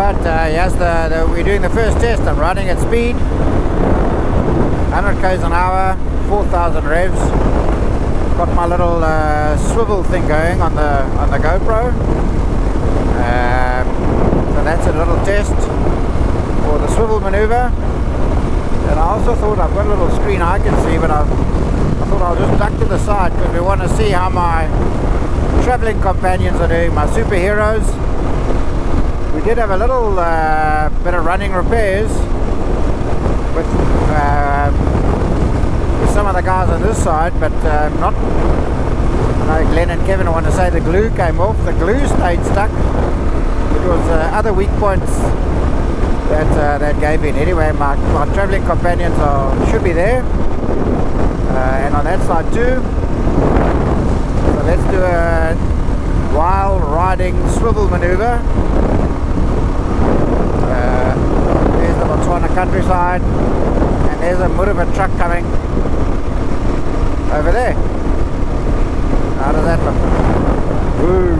Alright, yes, we're doing the first test. I'm riding at speed, 100 k's an hour, 4,000 revs. Got my little swivel thing going on the GoPro. So that's a little test for the swivel maneuver. And I also thought I've got a little screen I can see, but I thought I'll just duck to the side because we want to see how my traveling companions are doing, my superheroes. We did have a little bit of running repairs with some of the guys on this side, but not. I know Glenn and Kevin want to say the glue came off. The glue stayed stuck. It was other weak points that gave in. Anyway, my traveling companions should be there, and on that side too. So let's do a while riding swivel maneuver. There's the Botswana countryside, and there's a Muravan truck coming over there. How does that look? Woo!